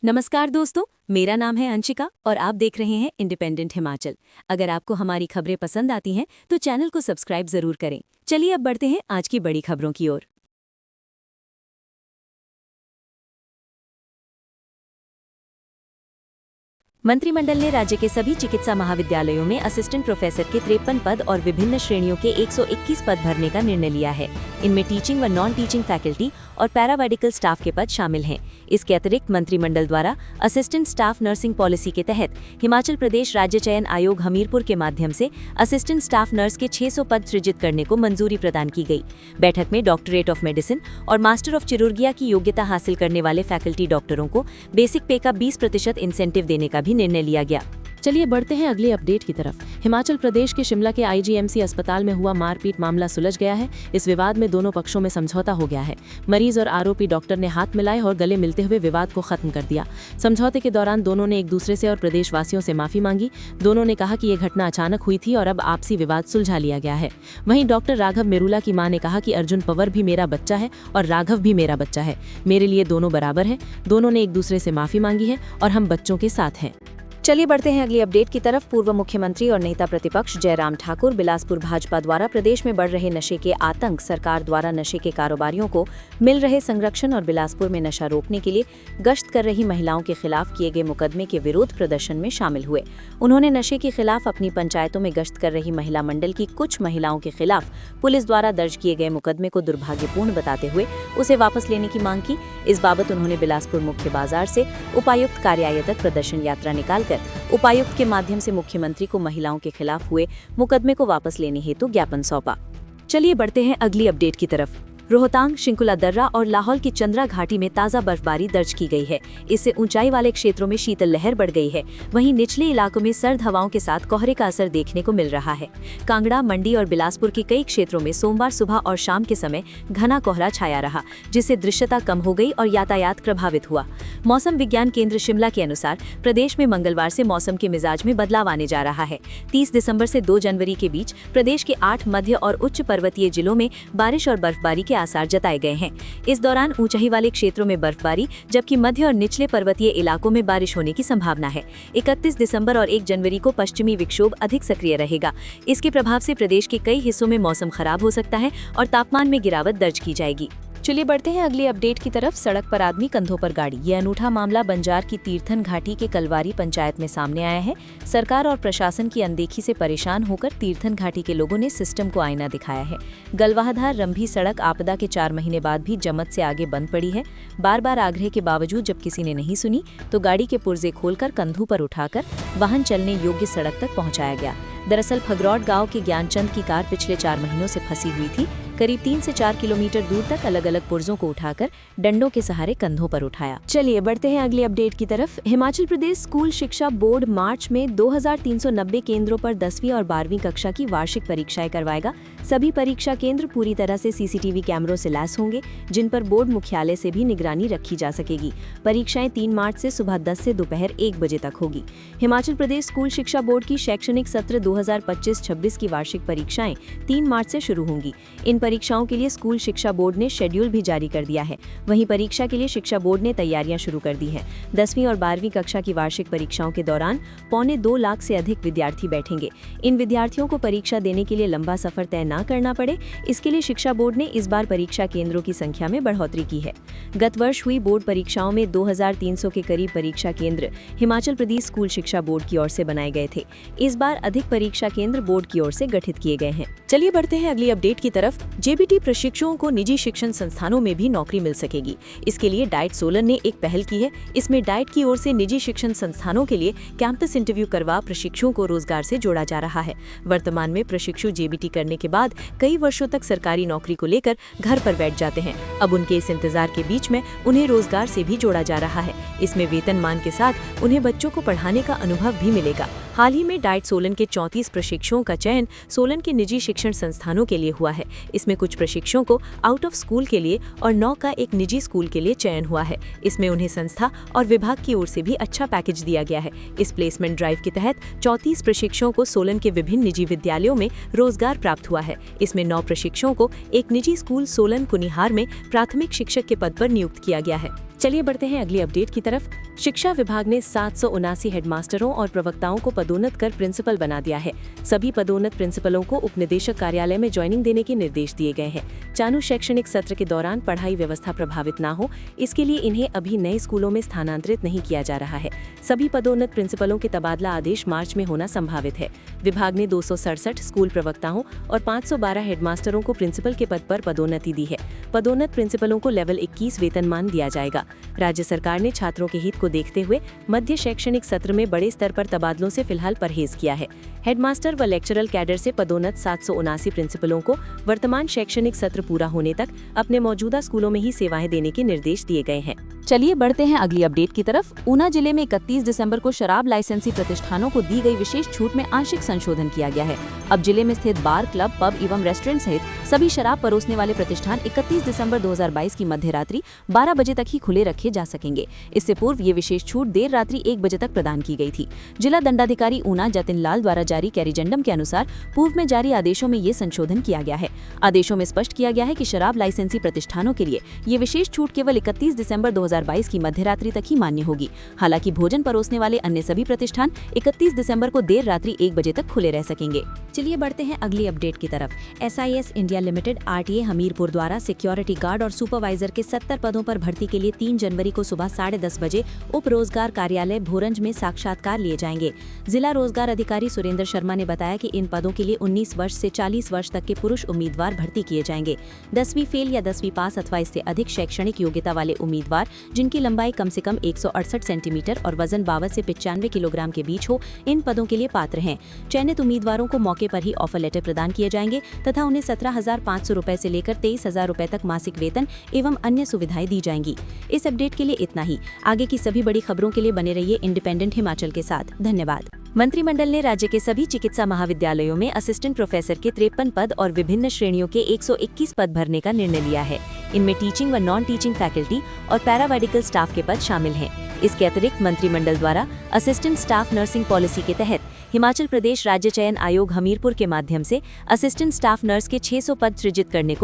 नमस्कार दोस्तों, मेरा नाम है अंशिका और आप देख रहे हैं इंडिपेंडेंट हिमाचल। अगर आपको हमारी खबरें पसंद आती हैं तो चैनल को सब्सक्राइब जरूर करें। चलिए अब बढ़ते हैं आज की बड़ी खबरों की ओर। मंत्रिमंडल ने राज्य के सभी चिकित्सा महाविद्यालयों में असिस्टेंट प्रोफेसर के 53 पद और विभिन्न श्रेणियों के 121 पद भरने का निर्णय लिया है। इनमें टीचिंग व नॉन टीचिंग फैकल्टी और पैरामेडिकल स्टाफ के पद शामिल हैं। इसके अतिरिक्त मंत्रिमंडल द्वारा असिस्टेंट स्टाफ नर्सिंग पॉलिसी के तहत हिमाचल प्रदेश राज्य चयन आयोग हमीरपुर के माध्यम से असिस्टेंट स्टाफ नर्स के 600 पद सृजित करने को मंजूरी प्रदान की गई। बैठक में डॉक्टरेट ऑफ मेडिसिन और मास्टर ऑफ चिरुर्गिया की योग्यता हासिल करने वाले फैकल्टी डॉक्टरों को बेसिक पे का 20% इंसेंटिव देने का भी निर्णय लिया गया। चलिए बढ़ते हैं अगले अपडेट की तरफ। हिमाचल प्रदेश के शिमला के आईजीएमसी अस्पताल में हुआ मारपीट मामला सुलझ गया है। इस विवाद में दोनों पक्षों में समझौता हो गया है। मरीज और आरोपी डॉक्टर ने हाथ मिलाए और गले मिलते हुए विवाद को खत्म कर दिया। समझौते के दौरान दोनों ने एक दूसरे से और प्रदेशवासियों से माफी मांगी। दोनों ने कहा कि ये घटना अचानक हुई थी और अब आपसी विवाद सुलझा लिया गया है। वहीं डॉक्टर राघव मेरुला की मां ने कहा कि अर्जुन पवर भी मेरा बच्चा है और राघव भी मेरा बच्चा है। मेरे लिए दोनों बराबर हैं। दोनों ने एक दूसरे से माफी मांगी है और हम बच्चों के साथ हैं। चलिए बढ़ते हैं अगली अपडेट की तरफ। पूर्व मुख्यमंत्री और नेता प्रतिपक्ष जयराम ठाकुर बिलासपुर भाजपा द्वारा प्रदेश में बढ़ रहे नशे के आतंक, सरकार द्वारा नशे के कारोबारियों को मिल रहे संरक्षण और बिलासपुर में नशा रोकने के लिए गश्त कर रही महिलाओं के खिलाफ किए गए मुकदमे के विरोध प्रदर्शन में शामिल हुए। उन्होंने नशे के खिलाफ अपनी पंचायतों में गश्त कर रही महिला मंडल की कुछ महिलाओं के खिलाफ पुलिस द्वारा दर्ज किए गए मुकदमे को दुर्भाग्यपूर्ण बताते हुए उसे वापस लेने की मांग की। इस बाबत उन्होंने बिलासपुर मुख्य बाजार से उपायुक्त कार्यालय तक प्रदर्शन यात्रा निकालकर उपायुक्त के माध्यम से मुख्यमंत्री को महिलाओं के खिलाफ हुए मुकदमे को वापस लेने हेतु ज्ञापन सौंपा। चलिए बढ़ते हैं अगली अपडेट की तरफ। रोहतांग, शिंकुला दर्रा और लाहौल की चंद्रा घाटी में ताज़ा बर्फबारी दर्ज की गई है। इससे ऊंचाई वाले क्षेत्रों में शीतल लहर बढ़ गई है। वहीं निचले इलाकों में सर्द हवाओं के साथ कोहरे का असर देखने को मिल रहा है। कांगड़ा, मंडी और बिलासपुर के कई क्षेत्रों में सोमवार सुबह और शाम के समय घना कोहरा छाया रहा, जिससे दृश्यता कम हो गई और यातायात प्रभावित हुआ। मौसम विज्ञान केंद्र शिमला के अनुसार प्रदेश में मंगलवार से मौसम के मिजाज में बदलाव आने जा रहा है। 30 दिसंबर से 2 जनवरी के बीच प्रदेश के 8 मध्य और उच्च पर्वतीय जिलों में बारिश और बर्फबारी के आसार जताए गए हैं। इस दौरान ऊंचाई वाले क्षेत्रों में बर्फबारी, जबकि मध्य और निचले पर्वतीय इलाकों में बारिश होने की संभावना है। 31 दिसंबर और 1 जनवरी को पश्चिमी विक्षोभ अधिक सक्रिय रहेगा। इसके प्रभाव से प्रदेश के कई हिस्सों में मौसम खराब हो सकता है और तापमान में गिरावट दर्ज की जाएगी। चलिए बढ़ते हैं अगली अपडेट की तरफ। सड़क पर आदमी, कंधों पर गाड़ी। ये अनूठा मामला बंजार की तीर्थन घाटी के कलवारी पंचायत में सामने आया है। सरकार और प्रशासन की अनदेखी से परेशान होकर तीर्थन घाटी के लोगों ने सिस्टम को आईना दिखाया है। गलवाहधार रंभी सड़क आपदा के 4 महीने बाद भी जमत से आगे बंद पड़ी है। बार बार आग्रह के बावजूद जब किसी ने नहीं सुनी तो गाड़ी के पुर्जे खोलकर कंधों पर उठाकर वाहन चलने योग्य सड़क तक पहुंचाया गया। दरअसल फगरौड गांव के ज्ञानचंद की कार पिछले 4 महीनों से फंसी हुई थी। करीब 3 से 4 किलोमीटर दूर तक अलग अलग पुर्जों को उठाकर डंडों के सहारे कंधों पर उठाया। चलिए बढ़ते हैं अगली अपडेट की तरफ। हिमाचल प्रदेश स्कूल शिक्षा बोर्ड मार्च में 2390 केंद्रों पर 10वीं और 12वीं कक्षा की वार्षिक परीक्षाएं करवाएगा। सभी परीक्षा केंद्र पूरी तरह से सीसीटीवी कैमरों से लैस होंगे, जिन पर बोर्ड मुख्यालय से भी निगरानी रखी जा सकेगी। परीक्षाएं 3 मार्च से सुबह 10 से दोपहर 1 बजे तक होगी। हिमाचल प्रदेश स्कूल शिक्षा बोर्ड की शैक्षणिक सत्र 2025-26 की वार्षिक परीक्षाएं 3 मार्च से शुरू होंगी। इन परीक्षाओं के लिए स्कूल शिक्षा बोर्ड ने शेड्यूल भी जारी कर दिया है। वहीं परीक्षा के लिए शिक्षा बोर्ड ने तैयारियां शुरू कर दी हैं। 10वीं और 12वीं कक्षा की वार्षिक परीक्षाओं के दौरान 2.25 लाख से अधिक विद्यार्थी बैठेंगे। इन विद्यार्थियों को परीक्षा देने के लिए लंबा सफर तय न करना पड़े, इसके लिए शिक्षा बोर्ड ने इस बार परीक्षा केंद्रों की संख्या में बढ़ोतरी की है। गत वर्ष हुई बोर्ड परीक्षाओं में 2300 के करीब परीक्षा केंद्र हिमाचल प्रदेश स्कूल शिक्षा बोर्ड की ओर से बनाए गए थे। इस बार अधिक परीक्षा केंद्र बोर्ड की ओर से गठित किए गए हैं। चलिए बढ़ते हैं अगली अपडेट की तरफ। जेबीटी प्रशिक्षुओं को निजी शिक्षण संस्थानों में भी नौकरी मिल सकेगी। इसके लिए डाइट सोलन ने एक पहल की है। इसमें डाइट की ओर से निजी शिक्षण संस्थानों के लिए कैंपस इंटरव्यू करवा प्रशिक्षुओं को रोजगार से जोड़ा जा रहा है। वर्तमान में प्रशिक्षु जेबीटी करने के बाद कई वर्षों तक सरकारी नौकरी को लेकर घर पर बैठ जाते हैं। अब उनके इस इंतजार के बीच में उन्हें रोजगार से भी जोड़ा जा रहा है। इसमें वेतनमान के साथ उन्हें बच्चों को पढ़ाने का अनुभव भी मिलेगा। हाल ही में डाइट सोलन के 34 प्रशिक्षुओं का चयन सोलन के निजी शिक्षण संस्थानों के लिए हुआ है। इसमें कुछ प्रशिक्षुओं को आउट ऑफ स्कूल के लिए और 9 का एक निजी स्कूल के लिए चयन हुआ है। इसमें उन्हें संस्था और विभाग की ओर से भी अच्छा पैकेज दिया गया है। इस प्लेसमेंट ड्राइव के तहत 34 प्रशिक्षुओं को सोलन के विभिन्न निजी विद्यालयों में रोजगार प्राप्त हुआ है। इसमें 9 प्रशिक्षुओं को एक निजी स्कूल सोलन कुनिहार में प्राथमिक शिक्षक के पद पर नियुक्त किया गया है। चलिए बढ़ते हैं अगली अपडेट की तरफ। शिक्षा विभाग ने 779 हेडमास्टरों और प्रवक्ताओं को पदोन्नत कर प्रिंसिपल बना दिया है। सभी पदोन्नत प्रिंसिपलों को उपनिदेशक कार्यालय में ज्वाइनिंग देने के निर्देश दिए गए हैं। चालू शैक्षणिक सत्र के दौरान पढ़ाई व्यवस्था प्रभावित न हो, इसके लिए इन्हें अभी नए स्कूलों में स्थानांतरित नहीं किया जा रहा है। सभी पदोन्नत प्रिंसिपलों के तबादला आदेश मार्च में होना संभावित है। विभाग ने 267 स्कूल प्रवक्ताओं और 512 हेडमास्टरों को प्रिंसिपल के पद पर पदोन्नति दी है। पदोन्नत प्रिंसिपलों को लेवल 21 वेतनमान दिया जाएगा। राज्य सरकार ने छात्रों के हित को देखते हुए मध्य शैक्षणिक सत्र में बड़े स्तर पर तबादलों से फिलहाल परहेज किया है। हेडमास्टर व लेक्चरल कैडर से पदोन्नत 779 प्रिंसिपलों को वर्तमान शैक्षणिक सत्र पूरा होने तक अपने मौजूदा स्कूलों में ही सेवाएं देने के निर्देश दिए गए हैं। चलिए बढ़ते हैं अगली अपडेट की तरफ। ऊना जिले में 31 दिसंबर को शराब लाइसेंसी प्रतिष्ठानों को दी गई विशेष छूट में आंशिक संशोधन किया गया है। अब जिले में स्थित बार, क्लब, पब एवं रेस्टोरेंट सहित सभी शराब परोसने वाले प्रतिष्ठान 31 दिसंबर 2022 की मध्य रात्रि 12 बजे तक ही खुले रखे जा सकेंगे। इससे पूर्व ये विशेष छूट देर रात्रि 1 बजे तक प्रदान की गई थी। जिला दंडाधिकारी ऊना जतिन लाल द्वारा जारी कैरिजेंडम के अनुसार पूर्व में जारी आदेशों में ये संशोधन किया गया है। आदेशों में स्पष्ट किया गया है कि शराब लाइसेंसी प्रतिष्ठानों के लिए ये विशेष छूट केवल 31 दिसंबर 2022 की मध्य रात्रि तक ही मान्य होगी। हालांकि भोजन परोसने वाले अन्य सभी प्रतिष्ठान 31 दिसंबर को देर रात्रि 1 बजे तक खुले रह सकेंगे। चलिए बढ़ते हैं अगली अपडेट की तरफ। SIS India limited RTA Hamirpur द्वारा सिक्योरिटी गार्ड और सुपरवाइजर के 70 पदों पर भर्ती के लिए 3 जनवरी को सुबह 10:30 बजे उप रोजगार कार्यालय भोरंज में साक्षात्कार लिए जाएंगे। जिला रोजगार अधिकारी सुरेंद्र शर्मा ने बताया कि इन पदों के लिए 19 वर्ष से 40 वर्ष तक के पुरुष उम्मीदवार भर्ती किए जाएंगे। 10वीं फेल या 10वीं पास अथवा इससे अधिक शैक्षणिक योग्यता वाले उम्मीदवार जिनकी लंबाई कम से कम 168 सेंटीमीटर और वजन 52 से 95 किलोग्राम के बीच हो, इन पदों के लिए पात्र हैं। चयनित उम्मीदवारों को मौके पर ही ऑफर लेटर प्रदान किए जाएंगे तथा उन्हें 17,500 रुपए से लेकर 23,000 रुपए तक मासिक वेतन एवं अन्य सुविधाएं दी जाएंगी। इस अपडेट के लिए इतना ही। आगे की सभी बड़ी खबरों के लिए बने रहिए इंडिपेंडेंट हिमाचल के साथ। धन्यवाद। मंत्रिमंडल ने राज्य के सभी चिकित्सा महाविद्यालयों में असिस्टेंट प्रोफेसर के 53 पद और विभिन्न श्रेणियों के 121 पद भरने का निर्णय लिया है। इनमें टीचिंग व नॉन टीचिंग फैकल्टी और पैरामेडिकल स्टाफ के पद शामिल हैं। इसके अतिरिक्त मंत्रिमंडल द्वारा असिस्टेंट स्टाफ नर्सिंग पॉलिसी के तहत हिमाचल प्रदेश राज्य चयन आयोग हमीरपुर के माध्यम से असिस्टेंट स्टाफ नर्स के 600 पद सृजित करने को